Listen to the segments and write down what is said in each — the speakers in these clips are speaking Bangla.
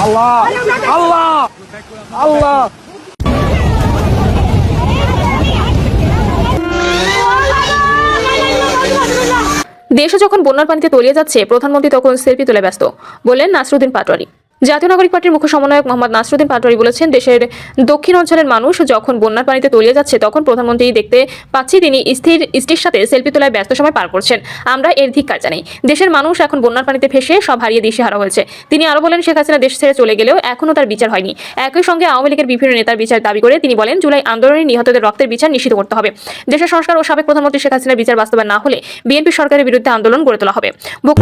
আল্লাহ আল্লাহ আল্লাহ। দেশে যখন বন্যার পানিতে তলিয়ে যাচ্ছে, প্রধানমন্ত্রী তখন সেলফি তুলে ব্যস্ত, বললেন নাসরুদ্দিন পাটোয়ারি। জাতীয় নাগরিক পার্টির মুখ্য সমন্বয়ক মোহাম্মদ নাসরুদ্দিন পাটোয়ারি বলেছেন, দেশের দক্ষিণ অঞ্চলের মানুষ যখন বন্যার পানিতে তলিয়ে যাচ্ছে, তখন প্রধানমন্ত্রী দেখতে পাচ্ছি তিনি স্ত্রীর সাথে সেলফি তোলায় ব্যস্ত সময় পার করছেন। আমরা এর ধিক্কার জানাই। দেশের মানুষ এখন বন্যার পানিতে ফেসে সব হারিয়ে দিশেহারা হয়েছে। তিনি আরো বলেন, শেখ হাসিনা দেশ ছেড়ে চলে গেলেও এখনও তার বিচার হয়নি। একই সঙ্গে আওয়ামী লীগের বিভিন্ন নেতার বিচার দাবি করে তিনি বলেন, জুলাই আন্দোলনে নিহতদের রক্তের বিচার নিশ্চিত করতে হবে। দেশের সংস্কার ও সাবেক প্রধানমন্ত্রী শেখ হাসিনার বিচার বাস্তবায়ন না হলে বিএনপি সরকারের বিরুদ্ধে আন্দোলন গড়ে তোলা হবে।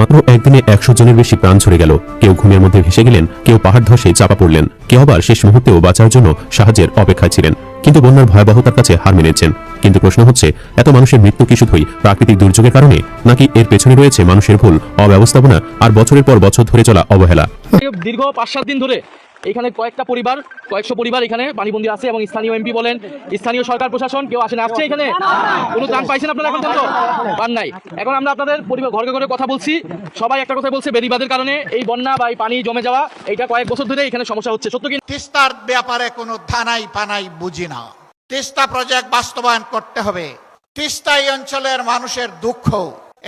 মাত্র একদিনে 100 জনের বেশি প্রাণ ঝরে গেল। কেউ ঘুমের মধ্যে ভেসে গেলেন, কেউ পাহাড় ধসে চাপা পড়লেন, কেউ আবার শেষ মুহূর্তেও বাঁচার জন্য সাহায্যের অপেক্ষায় ছিলেন, কিন্তু বন্যার ভয়াবহতার কাছে হার মেনেছেন। কিন্তু প্রশ্ন হচ্ছে, এত মানুষের মৃত্যু কি শুধুই প্রাকৃতিক দুর্যোগের কারণে, নাকি এর পেছনে রয়েছে মানুষের ভুল, অব্যবস্থাপনা আর বছরের পর বছর ধরে চলা অবহেলা? দীর্ঘ 5-7 দিন ধরে এখানে কয়েকশো পরিবার এখানে পানিবন্দী আছে এবং স্থানীয় এমপি বলেন, স্থানীয় সরকার প্রশাসন কেউ আসেন আসছে এখানে? কোনো ত্রাণ পাইছেন আপনারা এখন পর্যন্ত? পান নাই। এখন আমরা আপনাদের পরিবার ঘরে ঘরে কথা বলছি, সবাই একটা কথা বলছে, বেড়িবাঁধের কারণে এই বন্যা বা এই পানি জমে যাওয়া এইটা কয়েক বছর ধরে এখানে সমস্যা হচ্ছে। সত্য কি? তিস্তার ব্যাপারে কোনো ধানাই পানাই বুঝি না। তিস্তা প্রজেক্ট বাস্তবায়ন করতে হবে। তিস্তা এই অঞ্চলের মানুষের দুঃখ।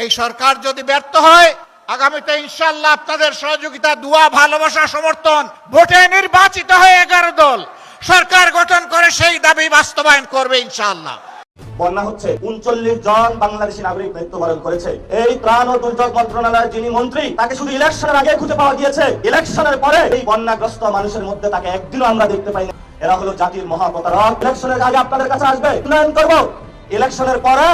এই সরকার যদি ব্যর্থ হয়, আগামীতে ইনশাআল্লাহ আপনাদের সহযোগিতা, দোয়া, ভালোবাসা, সমর্থন, ভোটে নির্বাচিত হয়ে 11 দল সরকার গঠন করে সেই দাবি বাস্তবায়ন করবে ইনশাআল্লাহ। বন্যা হচ্ছে 39 জন বাংলাদেশি নাগরিক মৃত্যুবরণ করেছে। এই ত্রাণ ও দুর্যোগ মন্ত্রণালয়ের যিনি মন্ত্রী, তাকে শুধু ইলেকশনের আগে খুঁজে পাওয়া গিয়েছে। ইলেকশনের পরে এই বন্যাগ্রস্ত মানুষের মধ্যে তাকে একদিনও আমরা দেখতে পাইনি। এরা হলো জাতির মহাপ্রতারক। ইলেকশনের আগে আপনাদের কাছে আসবে, উন্নয়ন করবো, ইলেকশনের পরে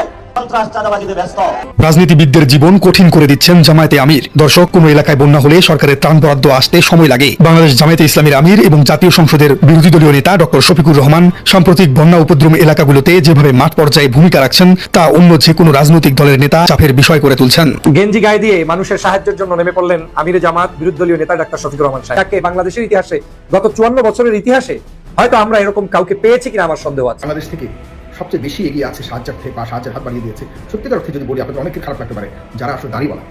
রাজনীতিবিদদের জীবন কঠিন করে দিচ্ছেন জামায়াতে আমির। দর্শক, কোন এলাকায় বন্যা হলে সরকারের ত্রাণ বরাদ্দ আসতে সময় লাগে। বাংলাদেশ জামায়াতে ইসলামীর আমির এবং জাতীয় সংসদের বিরোধী দলীয় নেতা ডক্টর শফিকুর রহমান সাম্প্রতিক বন্যা উপদ্রুম এলাকাগুলোতে যেভাবে মাঠ পর্যায়ে ভূমিকা রাখছেন, তা অন্য যে কোনো রাজনৈতিক দলের নেতা চাপের বিষয় করে তুলছেন। গেঞ্জি গায়ে দিয়ে মানুষের সাহায্যের জন্য নেমে পড়লেন আমিরে জামাত বিরোধী দলীয় নেতা ডক্টর শফিকুর রহমান সাহেব। তাকে বাংলাদেশের ইতিহাসে, গত 54 বছরের ইতিহাসে হয়তো আমরা এরকম কাউকে পেয়েছি কিনা আমার সন্দেহ আছে। বাংলাদেশ থেকে সবচেয়ে বেশি এগিয়ে আছে সাহায্যার্থে বা সাহায্যের হাত বাড়িয়ে দিয়েছে। সত্যিকার অর্থে যদি বলি, আপনাদের অনেকের খারাপ লাগতে পারে, যারা আসলে দাঁড়িওয়ালা,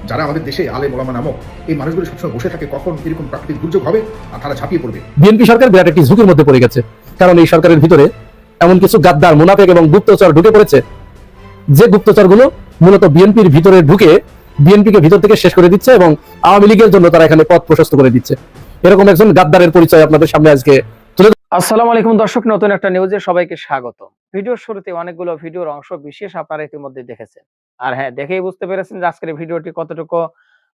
যারা আমাদের দেশে আলেম ওলামা নামক এই মানুষগুলো সবসময় বসে থাকে কখন এরকম প্রাকৃতিক দুর্যোগ হবে আর তারা ঝাঁপিয়ে পড়বে। বিএনপি সরকার বিরাট একটি ঝুঁকির মধ্যে পড়ে গেছে, কারণ এই সরকারের ভিতরে এমন কিছু গাদ্দার, মুনাফেক এবং গুপ্তচর ঢুকে পড়েছে, যে গুপ্তচরগুলো মূলত বিএনপির ভিতরে ঢুকে বিএনপিকে ভিতর থেকে শেষ করে দিচ্ছে এবং আওয়ামী লীগের জন্য তারা এখানে পথ প্রশস্ত করে দিচ্ছে। এরকম একজন গাদ্দারের পরিচয় আপনাদের সামনে আজকে তুলে। আসসালামু আলাইকুম দর্শক, নতুন একটা নিউজে সবাইকে স্বাগত। ভিডিওর শুরুতে অনেকগুলো ভিডিওর অংশ বিশেষ আপনারা ইতিমধ্যে দেখেছেন, আর হ্যাঁ, দেখেই বুঝতে পেরেছেন যে আজকের ভিডিওটি কতটুকু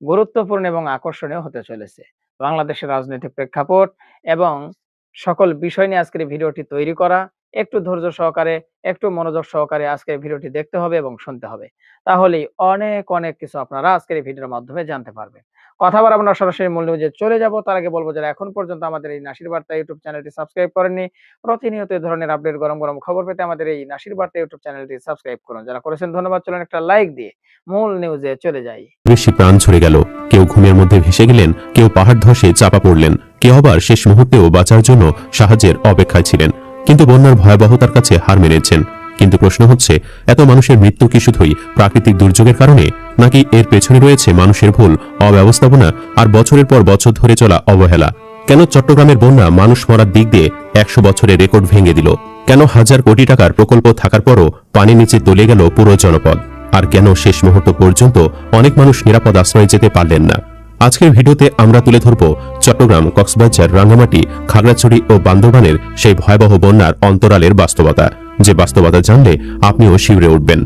গুরুত্বপূর্ণ এবং আকর্ষণীয় হতে চলেছে। বাংলাদেশের রাজনৈতিক প্রেক্ষাপট এবং সকল বিষয় নিয়ে আজকের ভিডিওটি তৈরি করা। একটু ধৈর্য সহকারে, একটু মনোযোগ সহকারে আজকের ভিডিওটি দেখতে হবে এবং শুনতে হবে, তাহলেই অনেক অনেক কিছু আপনারা আজকের এই ভিডিওর মাধ্যমে জানতে পারবেন। কথা বলার আমরা সরাসরি মূল নিউজে চলে যাব। তার আগে বলবো, যারা এখন পর্যন্ত আমাদের এই নাসির বার্তা ইউটিউব চ্যানেলটি সাবস্ক্রাইব করেননি, প্রতিনিয়ত এই ধরনের আপডেট, গরম গরম খবর পেতে আমাদের এই নাসির বার্তা ইউটিউব চ্যানেলটি সাবস্ক্রাইব করুন। যারা করেছেন ধন্যবাদ। চলুন একটা লাইক দিয়ে মূল নিউজে চলে যাই। বেশি প্রাণ ঝরে গেল। কেউ ঘুমের মধ্যে ভেসে গেলেন, কেউ পাহাড় ধসে চাপা পড়লেন, কেউ আবার শেষ মুহূর্তেও বাঁচার জন্য সাহায্যের অপেক্ষায় ছিলেন, কিন্তু বন্যার ভয়াবহতার কাছে হার মেনেছেন। কিন্তু প্রশ্ন হচ্ছে, এত মানুষের মৃত্যু কি শুধুই প্রাকৃতিক দুর্যোগের কারণে, নাকি এর পেছনে রয়েছে মানুষের ভুল, অব্যবস্থাপনা আর বছরের পর বছর ধরে চলা অবহেলা? কেন চট্টগ্রামের বন্যা মানুষ মরার দিক দিয়ে 100 বছরের রেকর্ড ভেঙে দিল? কেন হাজার কোটি টাকার প্রকল্প থাকার পরও পানির নিচে তলিয়ে গেল পুরো জনপদ? আর কেন শেষ মুহূর্ত পর্যন্ত অনেক মানুষ নিরাপদ আশ্রয়ে যেতে পারলেন না? আজকের ভিডিওতে আমরা তুলে ধরব চট্টগ্রাম, কক্সবাজার, রাঙ্গামাটি, খাগড়াছড়ি ও বান্দরবানের সেই ভয়াবহ বন্যার অন্তরালের বাস্তবতা, যে বাস্তবতা জানলে আপনিও শিউরে উঠবেন।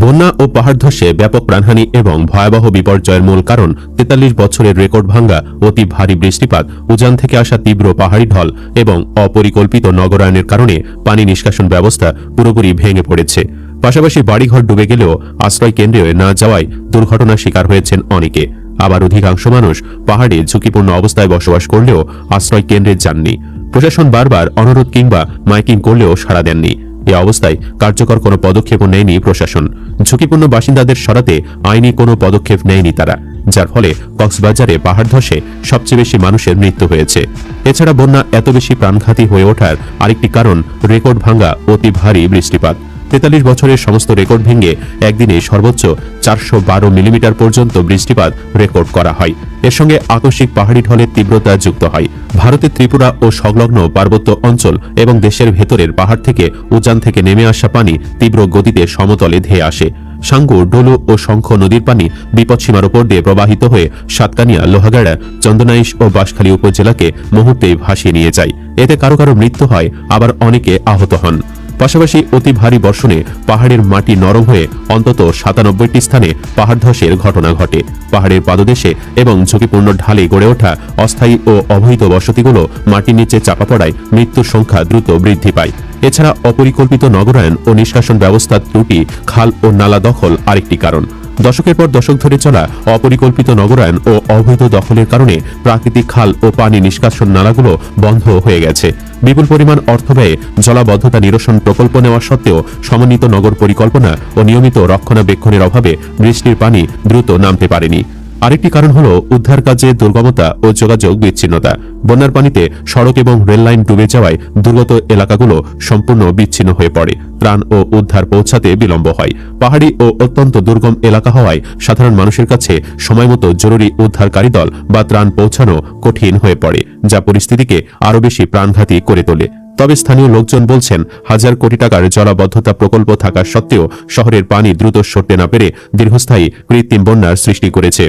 বন্যা ও পাহাড় ধসে ব্যাপক প্রাণহানি এবং ভয়াবহ বিপর্যয়ের মূল কারণ 43 বছরের রেকর্ড ভাঙ্গা অতি ভারী বৃষ্টিপাত, উজান থেকে আসা তীব্র পাহাড়ি ঢল এবং অপরিকল্পিত নগরায়নের কারণে পানি নিষ্কাশন ব্যবস্থা পুরোপুরি ভেঙে পড়েছে। পাশাপাশি বাড়িঘর ডুবে গেলেও আশ্রয় কেন্দ্রে না যাওয়ায় দুর্ঘটনার শিকার হয়েছেন অনেকে। আবার অধিকাংশ মানুষ পাহাড়ে ঝুঁকিপূর্ণ অবস্থায় বসবাস করলেও আশ্রয় কেন্দ্রে যাননি। প্রশাসন বারবার অনুরোধ কিংবা মাইকিং করলেও সাড়া দেননি। এ অবস্থায় কার্যকর কোনো পদক্ষেপও নেয়নি প্রশাসন। ঝুঁকিপূর্ণ বাসিন্দাদের সরাতে আইনি কোনো পদক্ষেপ নেয়নি তারা, যার ফলে কক্সবাজারে পাহাড় ধসে সবচেয়ে বেশি মানুষের মৃত্যু হয়েছে। এছাড়া বন্যা এত বেশি প্রাণঘাতী হয়ে ওঠার আরেকটি কারণ রেকর্ড ভাঙ্গা অতি ভারী বৃষ্টিপাত। 43 বছরের সমস্ত রেকর্ড ভেঙে একদিনে সর্বোচ্চ 412 মিলিমিটার পর্যন্ত বৃষ্টিপাত রেকর্ড করা হয়। এর সঙ্গে আকস্মিক পাহাড়ি ঢলের তীব্রতা যুক্ত হয়। ভারতের ত্রিপুরা ও সংলগ্ন পার্বত্য অঞ্চল এবং দেশের ভেতরের পাহাড় থেকে উজান থেকে নেমে আসা পানি তীব্র গতিতে সমতলে ধেয়ে আসে। সাঙ্গু, ডলু ও শঙ্খ নদীর পানি বিপদসীমার উপর দিয়ে প্রবাহিত হয়ে সাতকানিয়া, লোহাগাড়া, চন্দনাইশ ও বাঁশখালী উপজেলাকে মুহূর্তেই ভাসিয়ে নিয়ে যায়। এতে কারো কারো মৃত্যু হয়, আবার অনেকে আহত হন। পাশাপাশি অতি ভারী বর্ষণে পাহাড়ের মাটি নরম হয়ে অন্তত 97টি স্থানে পাহাড় ধসের ঘটনা ঘটে। পাহাড়ের পাদদেশে এবং ঝুঁকিপূর্ণ ঢালে গড়ে ওঠা অস্থায়ী ও অবৈধ বসতিগুলো মাটির নিচে চাপা পড়ায় মৃত্যুর সংখ্যা দ্রুত বৃদ্ধি পায়। এছাড়া অপরিকল্পিত নগরায়ন ও নিষ্কাশন ব্যবস্থার ত্রুটি, খাল ও নালা দখল আরেকটি কারণ। দশকের পর দশক ধরে চলা অপরিকল্পিত নগরায়ন ও অবৈধ দখলের কারণে প্রাকৃতিক খাল ও পানি নিষ্কাশন নালাগুলো বন্ধ হয়ে গেছে। বিপুল পরিমাণ অর্থ ব্যয়ে জলাবদ্ধতা নিরসন প্রকল্প নেওয়া সত্ত্বেও সমন্বিত নগর পরিকল্পনা ও নিয়মিত রক্ষণাবেক্ষণের অভাবে বৃষ্টির পানি দ্রুত নামতে পারেনি। আরেকটি কারণ হল উদ্ধার কাজে দুর্গমতা ও যোগাযোগ বিচ্ছিন্নতা। বন্যার পানিতে সড়ক এবং রেললাইন ডুবে যাওয়ায় দুর্গত এলাকাগুলো সম্পূর্ণ বিচ্ছিন্ন হয়ে পড়ে। ত্রাণ ও উদ্ধার পৌঁছাতে বিলম্ব হয়। পাহাড়ি ও অত্যন্ত দুর্গম এলাকা হওয়ায় সাধারণ মানুষের কাছে সময়মতো জরুরি উদ্ধারকারী দল বা ত্রাণ পৌঁছানো কঠিন হয়ে পড়ে, যা পরিস্থিতিকে আরও বেশি প্রাণঘাতী করে তোলে। তবে স্থানীয় লোকজন বলছেন, হাজার কোটি টাকার জলাবদ্ধতা প্রকল্প থাকা সত্ত্বেও শহরের পানি দ্রুত সরতে না পেরে দীর্ঘস্থায়ী কৃত্রিম বন্যার সৃষ্টি করেছে।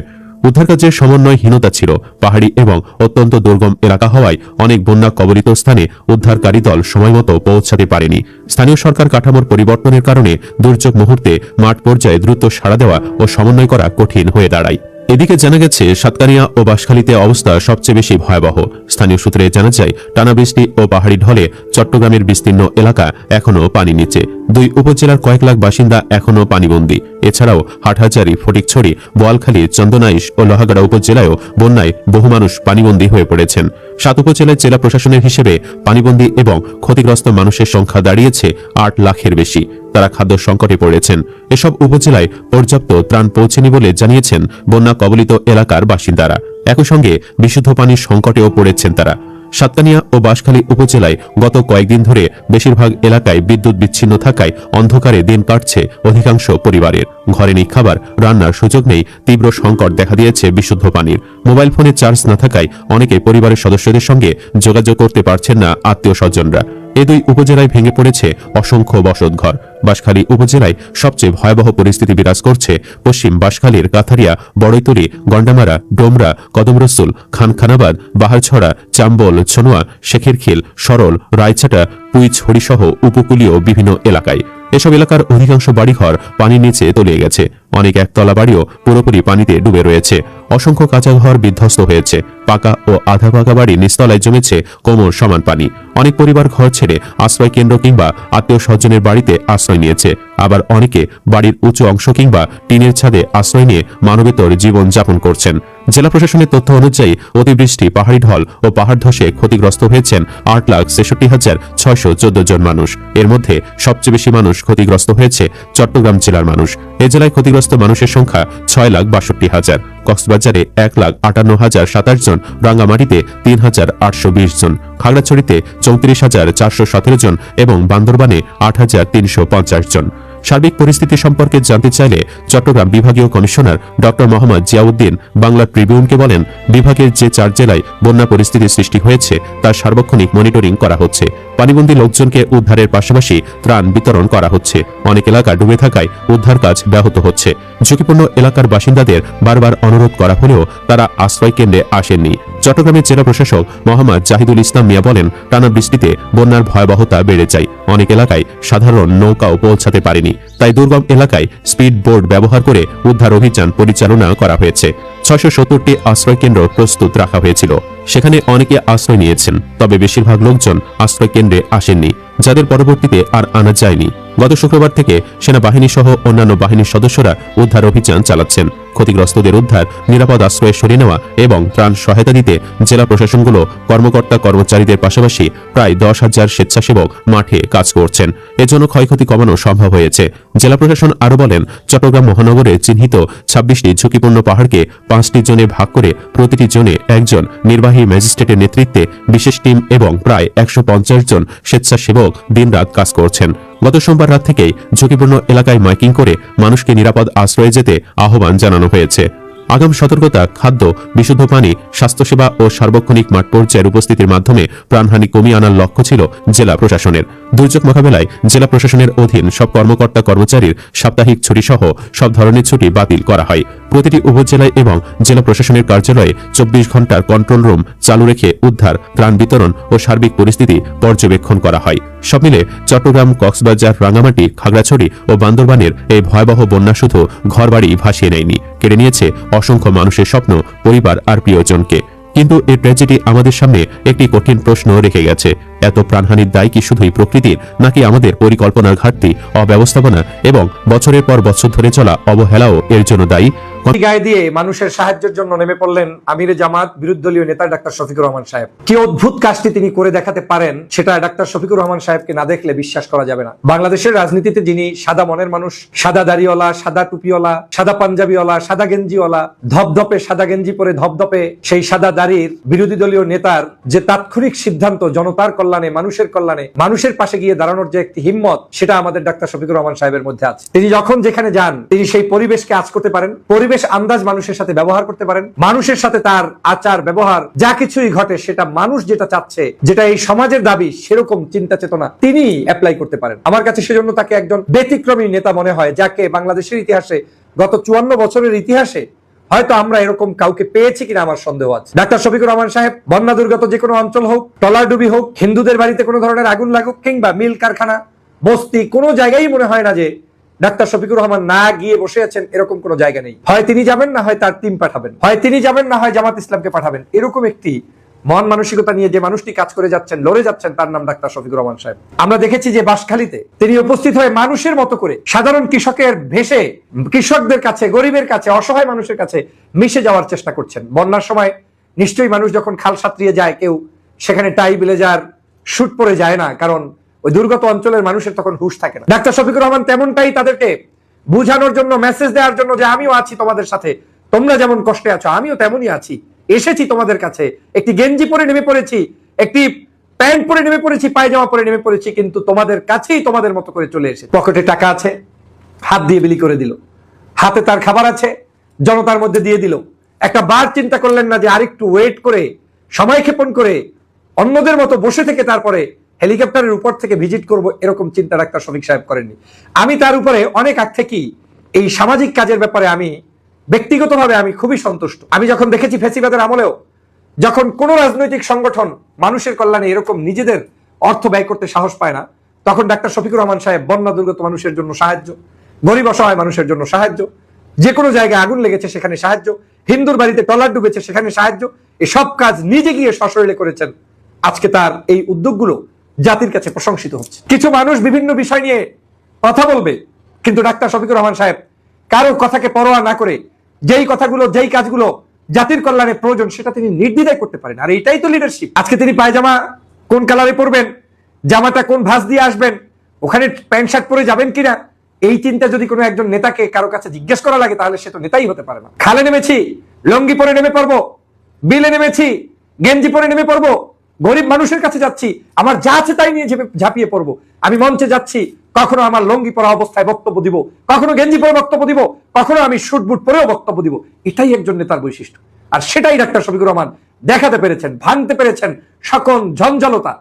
উদ্ধার কাজের সমন্বয়হীনতা ছিল। পাহাড়ি এবং অত্যন্ত দুর্গম এলাকা হওয়ায় অনেক বন্যা কবলিত স্থানে উদ্ধারকারী দল সময়মতো পৌঁছাতে পারেনি। স্থানীয় সরকার কাঠামোর পরিবর্তনের কারণে দুর্যোগ মুহূর্তে মাঠ পর্যায়ে দ্রুত সাড়া দেওয়া ও সমন্বয় করা কঠিন হয়ে দাঁড়ায়। এদিকে জানা গেছে, সাতকানিয়া ও বাঁশখালীতে অবস্থা সবচেয়ে বেশি ভয়াবহ। স্থানীয় সূত্রে জানা যায়, টানা বৃষ্টি ও পাহাড়ি ঢলে চট্টগ্রামের বিস্তীর্ণ এলাকা এখনও পানি নিচে। দুই উপজেলার কয়েক লাখ বাসিন্দা এখনও পানিবন্দী। এছাড়াও হাটহাজারী, ফটিকছড়ি, বোয়ালখালী, চন্দনাইশ ও লোহাগাড়া উপজেলায়ও বন্যায় বহু মানুষ পানিবন্দী হয়ে পড়েছেন। 7 উপজেলায় জেলা প্রশাসনের হিসেবে পানিবন্দী এবং ক্ষতিগ্রস্ত মানুষের সংখ্যা দাঁড়িয়েছে 8 লাখের বেশি। তারা খাদ্য সংকটে পড়েছেন। এসব উপজেলায় পর্যাপ্ত ত্রাণ পৌঁছেনি বলে জানিয়েছেন বন্যা কবলিত এলাকার বাসিন্দারা। একই সঙ্গে বিশুদ্ধ পানির সংকটেও পড়েছেন তারা। সাতকানিয়া ও বাঁশখালী উপজেলায় গত কয়েকদিন ধরে বেশিরভাগ এলাকায় বিদ্যুৎ বিচ্ছিন্ন থাকায় অন্ধকারে দিন কাটছে অধিকাংশ পরিবারের। ঘরে নেই খাবার, রান্নার সুযোগ নেই, তীব্র সংকট দেখা দিয়েছে বিশুদ্ধ পানির। মোবাইল ফোনে চার্জ না থাকায় অনেকে পরিবারের সদস্যদের সঙ্গে যোগাযোগ করতে পারছেন না আত্মীয় স্বজনরা। এই দুই উপজেলায় ভেঙে পড়েছে অসংখ্য বসতঘর। বাঁশখালী উপজেলায় সবচেয়ে ভয়াবহ পরিস্থিতি বিরাজ করছে পশ্চিম বাঁশখালীর কাথারিয়া, বড়ইতলী, গন্ডামারা, ডোমরা, কদমরসুল, খানখানাবাদ, বাহারছড়া, চাম্বল, ছনুয়া, শেখেরখিল, সরল, রায়চাটা, পুইছড়ি সহ উপকূলীয় বিভিন্ন এলাকায়। এসব এলাকার অধিকাংশ বাড়িঘর পানির নিচে তলিয়ে গেছে। অনেক একতলা বাড়িও পুরোপুরি পানিতে ডুবে রয়েছে। অসংখ্য কাঁচা ঘর বিধ্বস্ত হয়েছে। পাকা ও আধা পাকা বাড়ি নিচতলায় জমেছে কোমর সমান পানি। অনেক পরিবার ঘর ছেড়ে আশ্রয় কেন্দ্র কিংবা আত্মীয় স্বজনের বাড়িতে আশ্রয় নিয়েছে। আবার অনেকে বাড়ির উঁচু অংশ কিংবা টিনের ছাদে আশ্রয় নিয়ে মানবেতর জীবন যাপন করছেন। জেলা প্রশাসনের তথ্য অনুযায়ী অতিবৃষ্টি, পাহাড়ি ঢল ও পাহাড় ধসে ক্ষতিগ্রস্ত হয়েছেন 8,66,614 জন মানুষ। এর মধ্যে সবচেয়ে বেশি মানুষ ক্ষতিগ্রস্ত হয়েছে চট্টগ্রাম জেলার মানুষ। এ জেলায় ক্ষতিগ্রস্ত মানুষের সংখ্যা 6,62,000। কক্সবাজারে 1,58,027 জন, রাঙ্গামাটিতে 3,820 জন, খাগড়াছড়িতে 34,417 জন এবং বান্দরবানে 8,350 জন। সার্বিক পরিস্থিতি সম্পর্কে জানতে চাইলে চট্টগ্রাম বিভাগীয় কমিশনার ডক্টর মোহাম্মদ জিয়াউদ্দিন বাংলা ট্রিবিউনকে বলেন, বিভাগের যে 4 জেলায় বন্যা পরিস্থিতি সৃষ্টি হয়েছে তার সার্বক্ষণিক মনিটরিং করা হচ্ছে। পানিবন্দী লোকজনকে উদ্ধারের পাশাপাশি ত্রাণ বিতরণ করা হচ্ছে। অনেক এলাকা ডুবে থাকায় উদ্ধার কাজ ব্যাহত হচ্ছে। ঝুঁকিপূর্ণ এলাকার বাসিন্দাদের বারবার অনুরোধ করা হলেও তারা আশ্রয় কেন্দ্রে আসেননি। চট্টগ্রামের জেলা প্রশাসক মোহাম্মদ জাহিদুল ইসলাম মিয়া বলেন, টানা বৃষ্টিতে বন্যার ভয়াবহতা বেড়ে যায়। অনেক এলাকায় সাধারণ নৌকাও পৌঁছাতে পারেনি। তাই দুর্গম এলাকায় স্পিড বোট ব্যবহার করে উদ্ধার অভিযান পরিচালনা করা হয়েছে। 670টি আশ্রয় কেন্দ্র প্রস্তুত রাখা হয়েছিল। সেখানে অনেকে আশ্রয় নিয়েছেন, তবে বেশিরভাগ লোকজন আশ্রয় কেন্দ্রে আসেননি, যাদের পরবর্তীতে আর আনা যায়নি। গত শুক্রবার থেকে সেনাবাহিনী সহ অন্যান্য বাহিনীর সদস্যরা উদ্ধার অভিযান চালাচ্ছেন। ক্ষতিগ্রস্তদের উদ্ধার, নিরাপদ আশ্রয়ে সরিয়ে নেওয়া এবং ত্রাণ সহায়তা দিতে জেলা প্রশাসনগুলো কর্মকর্তা কর্মচারীদের পাশাপাশি প্রায় 10,000 স্বেচ্ছাসেবক মাঠে কাজ করছেন। এজন্য ক্ষয়ক্ষতি কমানো সম্ভব হয়েছে। জেলা প্রশাসন আরও বলেন, চট্টগ্রাম মহানগরে চিহ্নিত 26টি ঝুঁকিপূর্ণ পাহাড়কে 5টি জোনে ভাগ করে প্রতিটি জোনে একজন নির্বাহী ম্যাজিস্ট্রেটের নেতৃত্বে বিশেষ টিম এবং প্রায় 150 জন স্বেচ্ছাসেবক দিনরাত কাজ করছেন। গত সোমবার রবিবার রাত থেকেই ঝুঁকিপূর্ণ এলাকায় মাইকিং করে মানুষকে নিরাপদ আশ্রয়ে যেতে আহ্বান জানানো হয়েছে। আগাম সতর্কতা, খাদ্য, বিশুদ্ধ পানি, স্বাস্থ্যসেবা ও সার্বক্ষণিক মাঠ পর্যায়ের উপস্থিতির মাধ্যমে প্রাণহানি কমিয়ে আনার লক্ষ্য ছিল জেলা প্রশাসনের। দুর্যোগ মোকাবেলায় জেলা প্রশাসনের অধীন সব কর্মকর্তা কর্মচারীর সাপ্তাহিক ছুটি সহ সব ধরনের ছুটি বাতিল করা হয়। প্রতিটি উপজেলায় এবং জেলা প্রশাসনের কার্যালয়ে 24 ঘন্টার কন্ট্রোল রুম চালু রেখে উদ্ধার, ত্রাণ বিতরণ ও সার্বিক পরিস্থিতি পর্যবেক্ষণ করা হয়। সব মিলে চট্টগ্রাম, কক্সবাজার, রাঙ্গামাটি, খাগড়াছড়ি ও বান্দরবানের এই ভয়াবহ বন্যা শুধু ঘরবাড়ি ভাসিয়ে নেয়নি, কেড়ে নিয়েছে অসংখ্য মানুষের স্বপ্ন, পরিবার আর প্রিয়জনকে। কিন্তু এই ট্র্যাজেডি আমাদের সামনে একটি কঠিন প্রশ্ন রেখে গেছে। এত প্রাণহানির দায় কি শুধুই প্রকৃতির, নাকি আমাদের পরিকল্পনার ঘাটতি, অব্যবস্থাপনা এবং বছরের পর বছর ধরে চলা অবহেলাও এর জন্য দায়ী? গায়ে দিয়ে মানুষের সাহায্যের জন্য নেমে পড়লেন আমিরে জামাত বিরোধী দলীয় নেতা ডাক্তার শফিকুর রহমান সাহেব। কি অদ্ভুত কাজটি তিনি করে দেখাতে পারেন সেটা ডাক্তার শফিকুর রহমান সাহেবকে না দেখলে বিশ্বাস করা যাবে না। বাংলাদেশের রাজনীতিতে যিনি সাদা মনের মানুষ, সাদা দাড়িওয়ালা, সাদা টুপিওয়ালা, সাদা পাঞ্জাবিওয়ালা, সাদা গেঞ্জিওয়ালা, ধপধপে সাদা গেঞ্জি পরে ধপধপে সেই সাদা দাড়ির বিরোধী দলীয় নেতার যে তাৎক্ষণিক সিদ্ধান্ত জনতার কল্যাণে, মানুষের কল্যাণে, মানুষের পাশে গিয়ে দাঁড়ানোর যে একটি হিম্মত, সেটা আমাদের ডাক্তার শফিকুর রহমান সাহেবের মধ্যে আছে। তিনি যখন যেখানে যান তিনি সেই পরিবেশকে আঁচ করতে পারেন, পরিবেশ আন্দাজ মানুষের সাথে ব্যবহার করতে পারেন, মানুষের সাথে তার আচার ব্যবহার যা কিছুই ঘটে সেটা মানুষ যেটা চাচ্ছে, যেটা এই সমাজের দাবি, সেরকম চিন্তা চেতনা তিনি অ্যাপ্লাই করতে পারেন। আমার কাছে সেজন্য তাকে একজন ব্যতিক্রমী নেতা মনে হয়, যাকে বাংলাদেশের ইতিহাসে, গত 54 বছরের ইতিহাসে হয়তো আমরা এরকম কাউকে পেয়েছি কিনা আমার সন্দেহ আছে। ডাক্তার শফিকুর রহমান সাহেব বন্যা দুর্গত যে কোনো অঞ্চল হোক, টলারডুবি হোক, হিন্দুদের বাড়িতে কোনো ধরনের আগুন লাগুক, কিংবা মিল কারখানা, বস্তি, কোনো জায়গায় মনে হয় না যে ডাক্তার শফিকুর রহমান না গিয়ে বসে আছেন, এরকম কোনো জায়গা নেই। হয় তিনি যাবেন, না হয় তার টিম পাঠাবেন, হয় তিনি যাবেন, না হয় জামাত ইসলামকে পাঠাবেন। এরকম একটি মন মানসিকতা নিয়ে যে মানুষটি কাজ করে যাচ্ছেন, লড়ে যাচ্ছেন, তার নাম ডাক্তার শফিকুর রহমান সাহেব। আমরা দেখেছি যে বাঁশখালীতে তিনি উপস্থিত হয়ে মানুষের মতো করে সাধারণ কৃষকের ভেসে কৃষকদের কাছে, গরিবের কাছে, অসহায় মানুষের কাছে মিশে যাওয়ার চেষ্টা করছেন। বন্যার সময় নিশ্চয়ই মানুষ যখন খাল সাঁতরিয়ে যায়, কেউ সেখানে টাই ব্লেজার শুট পরে যায় না, কারণ ওই দুর্গত অঞ্চলের মানুষের তখন হুঁশ থাকে না। ডাক্তার শফিকুর রহমান তেমনটাই তাদেরকে বুঝানোর জন্য, মেসেজ দেওয়ার জন্য যে আমিও আছি তোমাদের সাথে, তোমরা যেমন কষ্টে আছো আমিও তেমনই আছি, এসেছি তোমাদের কাছে, একটি গেঞ্জি পরে নেমে পড়েছি, একটি প্যান্ট পরে নেমে পড়েছি, পায়জামা পরে নেমে পড়েছি, কিন্তু তোমাদের কাছেই তোমাদের মতো করে চলে এসেছি। পকেটে টাকা আছে, হাত দিয়ে বিলি করে দিল, হাতে তার খাবার আছে, জনতার মধ্যে দিয়ে দিল। একটা বার চিন্তা করলেন না যে আরেকটু ওয়েট করে, সময় ক্ষেপণ করে, অন্যদের মতো বসে থেকে তারপরে হেলিকপ্টারের উপর থেকে ভিজিট করব, এরকম চিন্তা ডাক্তার শফিক সাহেব করেননি। আমি তার উপরে অনেক আগ থেকেই এই সামাজিক কাজের ব্যাপারে আমি ব্যক্তিগতভাবে আমি খুবই সন্তুষ্ট। আমি যখন দেখেছি ফ্যাসিবাদের আমলেও যখন কোনো রাজনৈতিক সংগঠন মানুষের কল্যাণে এরকম নিজেদের অর্থ ব্যয় করতে সাহস পায় না, তখন ডাক্তার শফিকুর রহমান সাহেব বন্যা দুর্গত মানুষের জন্য সাহায্য, গরিব অসহায় মানুষের জন্য সাহায্য, যে কোনো জায়গায় আগুন লেগেছে সেখানে সাহায্য, হিন্দুর বাড়িতে ট্রলার ডুবেছে সেখানে সাহায্য, এসব কাজ নিজে গিয়ে সশরীরে করেছেন। আজকে তার এই উদ্যোগগুলো জাতির কাছে প্রশংসিত হচ্ছে। কিছু মানুষ বিভিন্ন বিষয় নিয়ে কথা বলবে, কিন্তু ডাক্তার শফিকুর রহমান সাহেব কারো কথাকে পরোয়া না করে যেই কথাগুলো, যেই কাজগুলো জাতির কল্যাণে প্রয়োজন, সেটা তিনি নির্দ্বিধায় করতে পারেন। আর এটাই তো লিডারশিপ। আজকে তিনি পায়জামা কোন কালারে পরবেন, জামাটা কোন ভাঁজ দিয়ে আসবেন, ওখানে প্যান্ট শার্ট পরে যাবেন কিনা, এই চিন্তা যদি কোনো একজন নেতাকে কারো কাছে জিজ্ঞেস করা লাগে, তাহলে সে তো নেতাই হতে পারে না। খালে নেমেছি, লঙ্গি পরে নেমে পড়বো, বিলে নেমেছি, গেঞ্জি পরে নেমে পড়বো, গরিব মানুষের কাছে যাচ্ছি, আমার যা আছে তাই নিয়ে ঝাঁপিয়ে পড়বো। আমি মঞ্চে যাচ্ছি, কখনো আমার লঙ্গি পরা অবস্থায় বক্তব্য দিব, কখনো গেঞ্জি পরে বক্তব্য দিব, কখনো আমি শুট বুট পরেও বক্তব্য দিব। এটাই একজন নেতার বৈশিষ্ট্য। আর সেটাই ডাক্তার শফিকুর রহমান দেখাতে পেরেছেন, ভাঙতে পেরেছেন। সকল ঝঞ্ঝালতা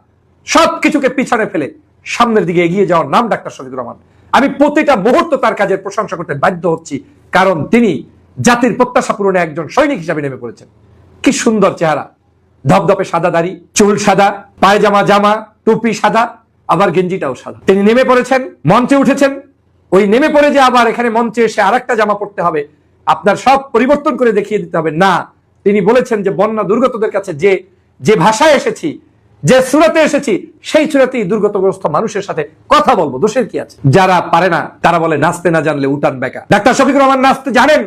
সবকিছুকে পিছনে ফেলে সামনের দিকে এগিয়ে যাওয়ার নাম ডাক্তার শফিকুর রহমান। আমি প্রতিটা মুহূর্ত তার কাজের প্রশংসা করতে বাধ্য হচ্ছি, কারণ তিনি জাতির প্রত্যাশা পূরণে একজন সৈনিক হিসাবে নেমে পড়েছেন। কি সুন্দর চেহারা, ধপধপে সাদা দাড়ি, চুল সাদা, পায়জামা জামা, টুপি সাদা, আবার গেঞ্জিটাও সাদা। তিনি নেমে পড়েছেন, মঞ্চে উঠেছেন। ওই নেমে পড়ে যে আবার এখানে মঞ্চে এসে আরেকটা জামা পড়তে হবে, আপনার সব পরিবর্তন করে দেখিয়ে দিতে হবে না। তিনি বলেছেন যে বন্যা দুর্গতদের কাছে যে ভাষায় এসেছি, যে সুরাতে এসেছি, সেই সুরাতেই দুর্গতগ্রস্ত মানুষের সাথে কথা বলবো, দোষের কি আছে? যারা পারে না তারা বলে নাচতে না জানলে উঠান বেকা। ডাক্তার শফিকুর রহমান নাচতে জানেন,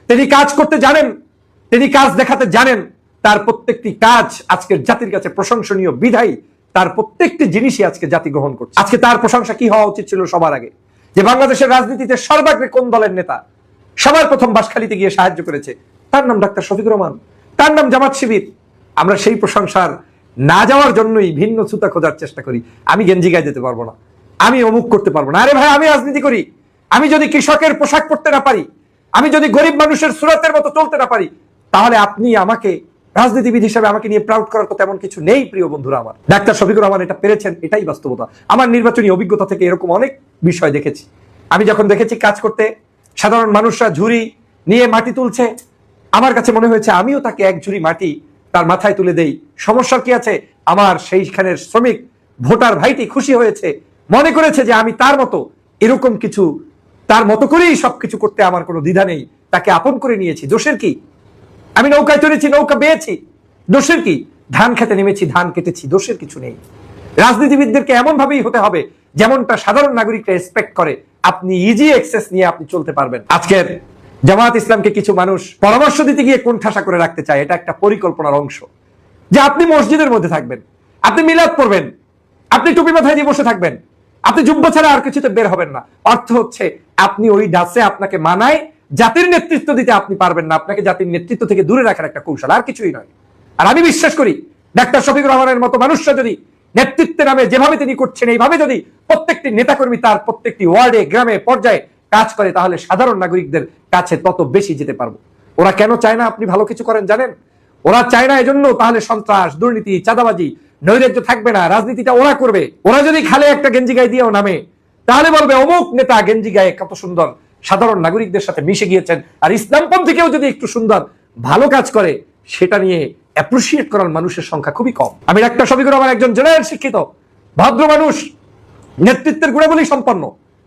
তিনি কাজ করতে জানেন, তিনি কাজ দেখাতে জানেন। তার প্রত্যেকটি কাজ আজকের জাতির কাছে প্রশংসনীয়, বিধায়ী তার প্রত্যেকটি জিনিসই আজকে জাতি গ্রহণ করছে। আজকে তার প্রশংসা কি হওয়া উচিত ছিল সবার আগে, যে বাংলাদেশের রাজনীতিতে সর্বাগ্রে কোন দলের নেতা সবার প্রথম বাঁশখালীতে গিয়ে সাহায্য করেছে, তার নাম ডাক্তার শফিকুর রহমান, তার নাম জামাত শিবির। আমরা সেই প্রশংসার না যাওয়ার জন্যই ভিন্ন ছুতা খোঁজার চেষ্টা করি। আমি গেঞ্জি গায়ে যেতে পারবো না, আমি অমুক করতে পারবো না। আরে ভাই, আমি রাজনীতি করি, আমি যদি কৃষকের পোশাক পরতে না পারি, আমি যদি গরিব মানুষের সুরাতের মতো চলতে না পারি, তাহলে আপনি আমাকে রাজনীতিবিদ হিসেবে আমাকে নিয়ে প্রাউড করার তো তেমন কিছু নেই। প্রিয় বন্ধুরা আমার, ডাক্তার শফিকুর রহমান এটা পেরেছেন, এটাই বাস্তবতা। আমার নির্বাচনী অভিজ্ঞতা থেকে এরকম অনেক বিষয় দেখেছি। আমি যখন দেখেছি কাজ করতে সাধারণ মানুষরা ঝুড়ি নিয়ে মাটি তুলছে, আমার কাছে মনে হয়েছে আমিও তাকে এক ঝুড়ি মাটি তার মাথায় তুলে দেই। সমস্যার কি আছে? আমার সেইখানের শ্রমিক ভোটার ভাইটি খুশি হয়েছে, মনে করেছে যে আমি তার মতো এরকম কিছু, তার মতো করেই সবকিছু করতে আমার কোনো দ্বিধা নেই, তাকে আপন করে নিয়েছি। দোষের কি? আমি নৌকায় চড়েছি, নৌকা বেয়েছি, দোষের কি? ধান খেতে নেমেছি, ধান কেটেছি, দোষের কিছু নেই। রাজনীতিবিদদেরকে এমন ভাবেই হতে হবে যেমনটা সাধারণ নাগরিকরা এক্সপেক্ট করে। আপনি ইজি অ্যাক্সেস নিয়ে আপনি চলতে পারবেন। আজকের জামাত ইসলামকে কিছু মানুষ পরামর্শ দিতে গিয়ে কোণঠাসা করে রাখতে চায়। এটা একটা পরিকল্পনার অংশ, যে আপনি মসজিদের মধ্যে থাকবেন, আপনি মিলাদ পড়বেন, আপনি টুপি মাথায় দিয়ে বসে থাকবেন, আপনি যুব্ব ছাড়া আর কিছুতে বের হবেন না। অর্থ হচ্ছে আপনি ওই ডাসে আপনাকে মানায় জাতির নেতৃত্ব দিতে আপনি পারবেন না, আপনাকে জাতির নেতৃত্ব থেকে দূরে রাখার একটা কৌশল, আর কিছুই নয়। আর আমি বিশ্বাস করি ডাক্তার শফিকুর রহমানের মতো মানুষরা যদি নেতৃত্বের নামে যেভাবে তিনি করছেন, এইভাবে যদি প্রত্যেকটি নেতাকর্মী তার প্রত্যেকটি ওয়ার্ডে, গ্রামে, পর্যায়ে কাজ করে, তাহলে সাধারণ নাগরিকদের কাছে তত বেশি যেতে পারবো। ওরা কেন চায় না আপনি ভালো কিছু করেন জানেন? ওরা চায় না এজন্য তাহলে সন্ত্রাস, দুর্নীতি, চাঁদাবাজি, নৈরাজ্য থাকবে না, রাজনীতিটা ওরা করবে। ওরা যদি খালে একটা গেঞ্জি গায়ে দিয়েও নামে, তাহলে বলবে অমুক নেতা গেঞ্জি গায়ে কত সুন্দর সাধারণ নাগরিকদের সাথে মিশে গিয়েছেন। আর ইসলামপন্থী কেউ যদি একটু সুন্দর ভালো কাজ করে, সেটা নিয়ে অ্যাপ্রিসিয়েট করার মানুষের সংখ্যা খুবই কম। আমি ডাক্তার শফিকুর রহমান একজন জেনারেল শিক্ষিত ভদ্র মানুষ, নেতৃত্বের গুণাবলী সম্পন্ন,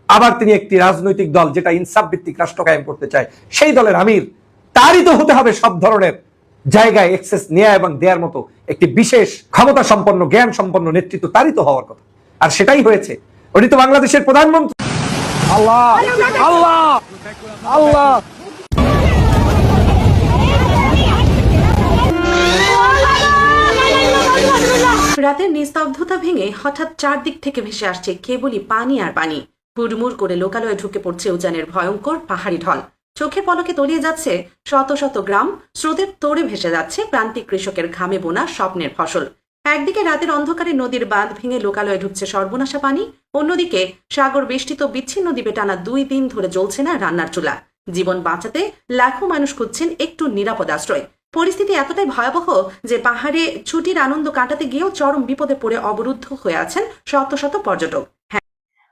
আবার তিনি একটি রাজনৈতিক দল যেটা ইনসাফ ভিত্তিক রাষ্ট্র কায়েম করতে চায়, সেই দলের আমির। তারই তো হতে হবে সব ধরনের জায়গায় এক্সেস নেয়া এবং দেওয়ার মতো একটি বিশেষ ক্ষমতা সম্পন্ন, জ্ঞান সম্পন্ন নেতৃত্ব তারই তো হওয়ার কথা। আর সেটাই হয়েছে। উনি তো বাংলাদেশের প্রধানমন্ত্রী। আল্লাহ আল্লাহ আল্লাহ। রাতের নিস্তব্ধতা ভেঙে হঠাৎ চারদিক থেকে ভেসে আসছে কেবলই পানি আর পানি। হুড়মুড় করে লোকালয়ে ঢুকে পড়ছে উজানের ভয়ঙ্কর পাহাড়ি ঢল। চোখের পলকে তলিয়ে যাচ্ছে শত শত গ্রাম, স্রোতের তোড়ে ভেসে যাচ্ছে প্রান্তিক কৃষকের ঘামে বোনা স্বপ্নের ফসল। একদিকে রাতের অন্ধকারে নদীর বাঁধ ভেঙে লোকালয়ে ঢুকছে সর্বনাশা পানি, অন্যদিকে সাগর বেষ্টিত বিচ্ছিন্ন দ্বীপে টানা 2 দিন ধরে জ্বলছে না রান্নার চুলা। জীবন বাঁচাতে লাখো মানুষ খুঁজছেন একটু নিরাপদ আশ্রয়। পরিস্থিতি এতটাই ভয়াবহ যে পাহাড়ে ছুটির আনন্দ কাটাতে গিয়েও চরম বিপদে পড়ে অবরুদ্ধ হয়ে আছেন শত শত পর্যটক।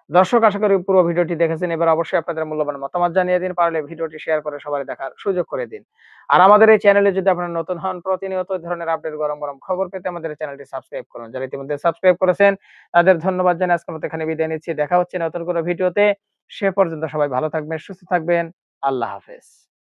দর্শক, আশা করি পুরো ভিডিওটি দেখেছেন। এবার অবশ্যই আপনাদের মূল্যবান মতামত জানিয়ে দিন, পারলে ভিডিওটি শেয়ার করে সবাই দেখার সুযোগ করে দিন। আর আমাদের এই চ্যানেলে যদি আপনারা নতুন হন, প্রতিনিয়ত এই ধরনের আপডেট, গরম গরম খবর পেতে আমাদের এই চ্যানেলটি সাবস্ক্রাইব করুন। যারা ইতিমধ্যে সাবস্ক্রাইব করেছেন তাদের ধন্যবাদ জানিয়ে আজকের মতো এখানে বিদায় নিচ্ছি। দেখা হচ্ছে নতুন কোনো ভিডিওতে। সে পর্যন্ত সবাই ভালো থাকবেন, সুস্থ থাকবেন। আল্লাহ হাফেজ।